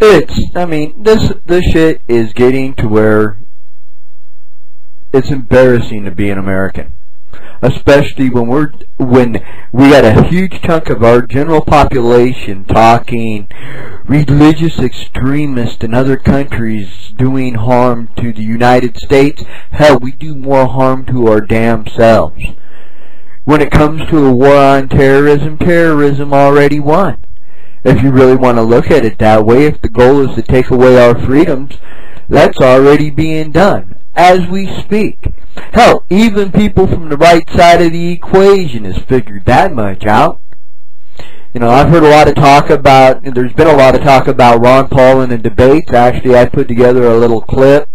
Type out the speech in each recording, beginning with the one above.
I mean, this shit is getting to where it's embarrassing to be an American. Especially when we got a huge chunk of our general population talking religious extremists in other countries doing harm to the United States. Hell, we do more harm to our damn selves. When it comes to a war on terrorism, terrorism already won. If you really want to look at it that way, if the goal is to take away our freedoms, that's already being done as we speak. Hell, even people from the right side of the equation has figured that much out. You know, I've heard a lot of talk about, there's been a lot of talk about Ron Paul in the debates. Actually, I put together a little clip,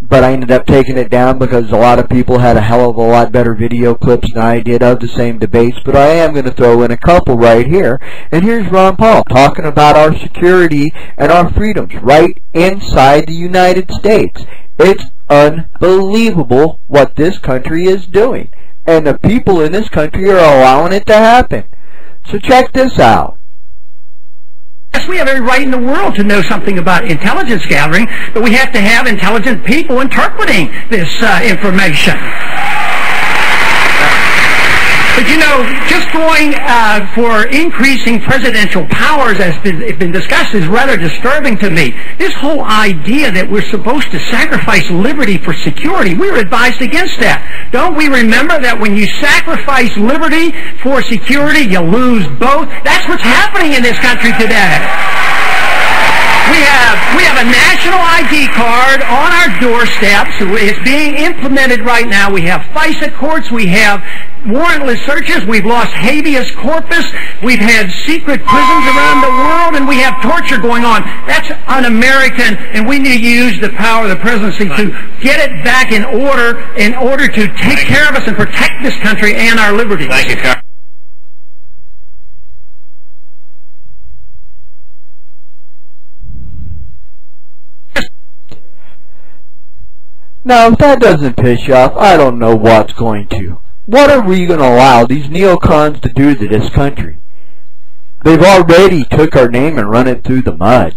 but I ended up taking it down because a lot of people had a hell of a lot better video clips than I did of the same debates. But I am going to throw in a couple right here. And here's Ron Paul talking about our security and our freedoms right inside the United States. It's unbelievable what this country is doing. And the people in this country are allowing it to happen. So check this out. Yes, we have every right in the world to know something about intelligence gathering, but we have to have intelligent people interpreting this information. But you know, just going for increasing presidential powers, as has been discussed, is rather disturbing to me. This whole idea that we're supposed to sacrifice liberty for security, we were advised against that. Don't we remember that when you sacrifice liberty for security, you lose both? That's what's happening in this country today. We have a national ID card on our doorsteps. It's being implemented right now. We have FISA courts. We have warrantless searches. We've lost habeas corpus. We've had secret prisons around the world, and we have torture going on. That's un-American, and we need to use the power of the presidency to get it back in order to take care of us and protect this country and our liberties. Thank you, Carl. Now, if that doesn't piss you off, I don't know what's going to. What are we going to allow these neocons to do to this country? They've already took our name and run it through the mud.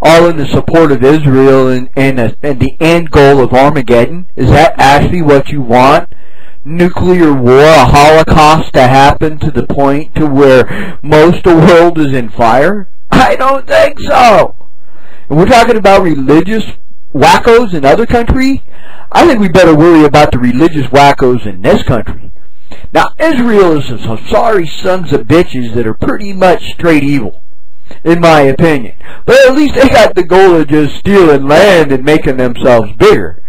All in the support of Israel and the end goal of Armageddon. Is that actually what you want? Nuclear war, a holocaust to happen to the point to where most of the world is in fire? I don't think so. And we're talking about religious wackos in other countries. I think we better worry about the religious wackos in this country. Now, Israel is some sorry sons of bitches that are pretty much straight evil, in my opinion. But at least they got the goal of just stealing land and making themselves bigger.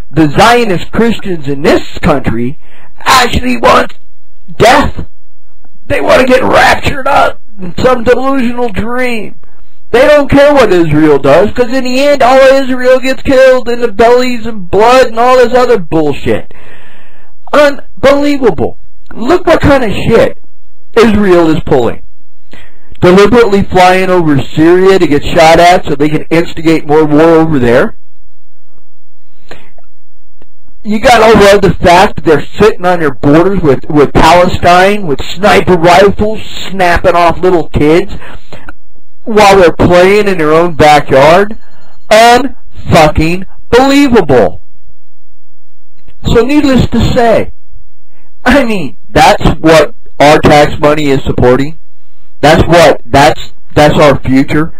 The Zionist Christians in this country actually want death. They want to get raptured up in some delusional dream. They don't care what Israel does, because in the end, all of Israel gets killed in the bellies and blood and all this other bullshit. Unbelievable. Look what kind of shit Israel is pulling. Deliberately flying over Syria to get shot at so they can instigate more war over there. You got over the fact that they're sitting on their borders with Palestine with sniper rifles snapping off little kids while they're playing in their own backyard. Unfucking believable. So needless to say, I mean, that's what our tax money is supporting. That's our future.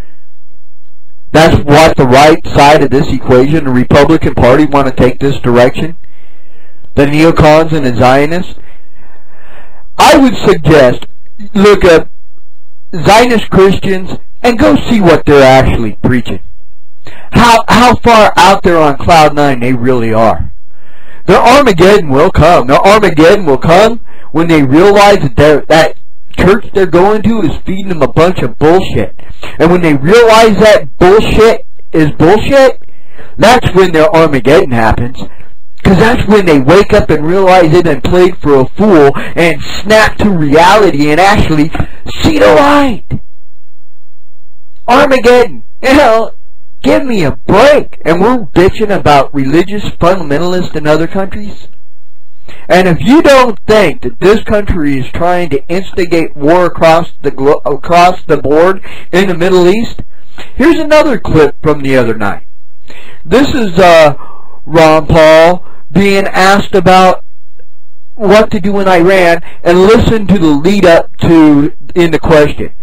That's what the right side of this equation, the Republican Party, want to take this direction. The neocons and the Zionists. I would suggest look up Zionist Christians and go see what they're actually preaching. How far out there on cloud nine they really are. Their Armageddon will come. Their Armageddon will come when they realize that that church they're going to is feeding them a bunch of bullshit. And when they realize that bullshit is bullshit, that's when their Armageddon happens. Because that's when they wake up and realize they've been played for a fool and snap to reality and actually see the light. Armageddon. You know, give me a break. And we're bitching about religious fundamentalists in other countries. And if you don't think that this country is trying to instigate war across the board in the Middle East, here's another clip from the other night. This is Ron Paul being asked about what to do in Iran, and listen to the lead up to in the question.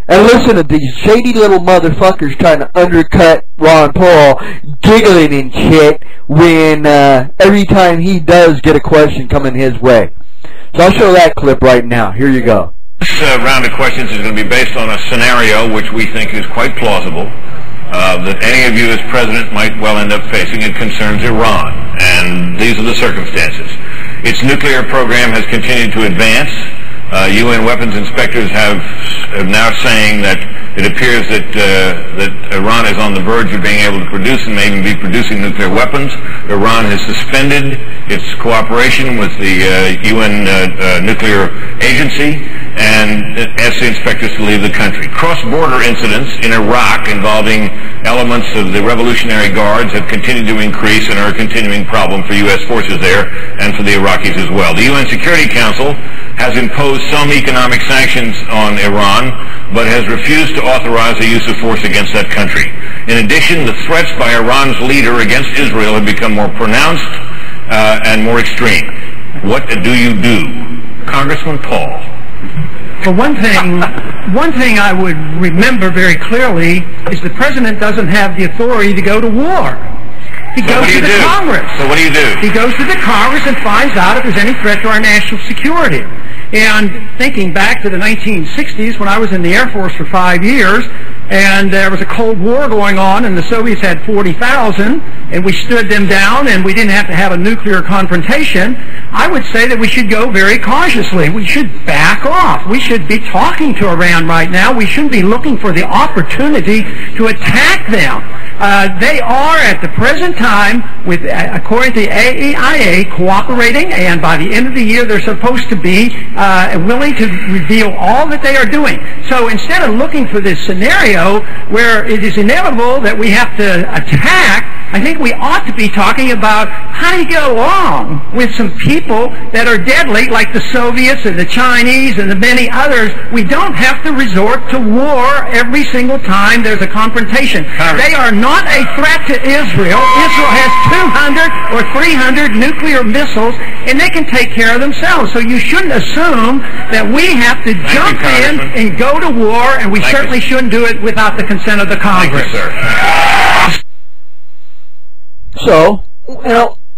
And listen to these shady little motherfuckers trying to undercut Ron Paul, giggling and shit when every time he does get a question coming his way. So I'll show that clip right now. Here you go. This round of questions is going to be based on a scenario which we think is quite plausible, that any of you as president might well end up facing. It concerns Iran, and these are the circumstances. Its nuclear program has continued to advance. UN weapons inspectors have now saying that it appears that Iran is on the verge of being able to produce and may even be producing nuclear weapons. Iran has suspended its cooperation with the UN nuclear agency and asked the inspectors to leave the country. Cross-border incidents in Iraq involving elements of the Revolutionary Guards have continued to increase and are a continuing problem for U.S. forces there and for the Iraqis as well. The UN Security Council has imposed some economic sanctions on Iran, but has refused to authorize the use of force against that country. In addition, the threats by Iran's leader against Israel have become more pronounced and more extreme. What do you do? Congressman Paul. For one thing I would remember very clearly is the president doesn't have the authority to go to war. He goes to the Congress. So what do you do? He goes to the Congress and finds out if there's any threat to our national security. And thinking back to the 1960s when I was in the Air Force for 5 years, and there was a Cold War going on, and the Soviets had 40,000, and we stood them down, and we didn't have to have a nuclear confrontation, I would say that we should go very cautiously. We should back off. We should be talking to Iran right now. We shouldn't be looking for the opportunity to attack them. They are, at the present time, according to the AEIA, cooperating, and by the end of the year, they're supposed to be willing to reveal all that they are doing. So instead of looking for this scenario where it is inevitable that we have to attack, I think we ought to be talking about how do you get along with some people that are deadly, like the Soviets and the Chinese and the many others. We don't have to resort to war every single time there's a confrontation. They are not a threat to Israel. Israel has 200 or 300 nuclear missiles, and they can take care of themselves. So you shouldn't assume that we have to jump in and go to war, and we certainly shouldn't do it without the consent of the Congress. Thank you, sir. So,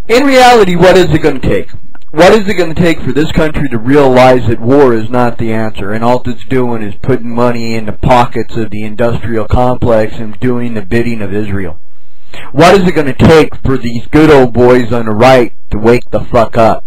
in reality, what is it going to take? What is it going to take for this country to realize that war is not the answer, and all it's doing is putting money in the pockets of the industrial complex and doing the bidding of Israel? What is it going to take for these good old boys on the right to wake the fuck up?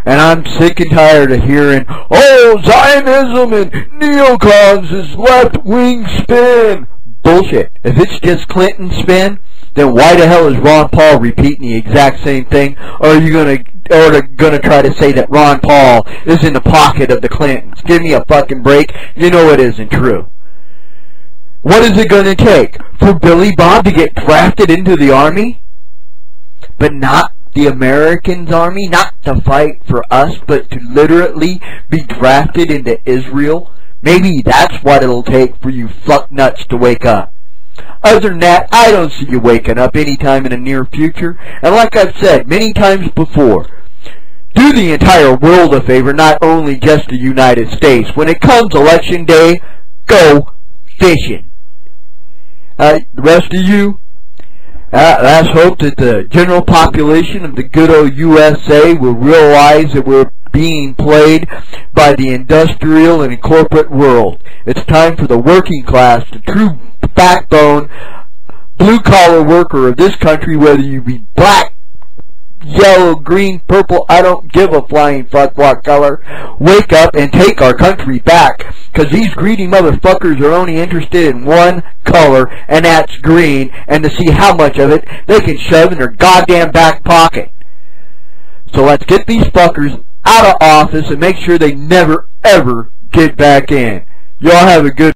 And I'm sick and tired of hearing, oh, Zionism and neocons is left-wing spin. Bullshit. If it's just Clinton spin, then why the hell is Ron Paul repeating the exact same thing? Or are you gonna try to say that Ron Paul is in the pocket of the Clintons? Give me a fucking break. You know it isn't true. What is it gonna take for Billy Bob to get drafted into the army, but not the Americans' army, not to fight for us, but to literally be drafted into Israel? Maybe that's what it'll take for you fucknuts to wake up. Other than that, I don't see you waking up anytime in the near future. And like I've said many times before, do the entire world a favor, not only just the United States. When it comes election day, go fishing. The rest of you, let's hope that the general population of the good old USA will realize that we're being played by the industrial and corporate world. It's time for the working class, the true backbone, blue-collar worker of this country, whether you be black, yellow, green, purple, I don't give a flying fuck what color, wake up and take our country back, because these greedy motherfuckers are only interested in one color, and that's green, and to see how much of it they can shove in their goddamn back pocket. So let's get these fuckers out of office and make sure they never, ever get back in. Y'all have a good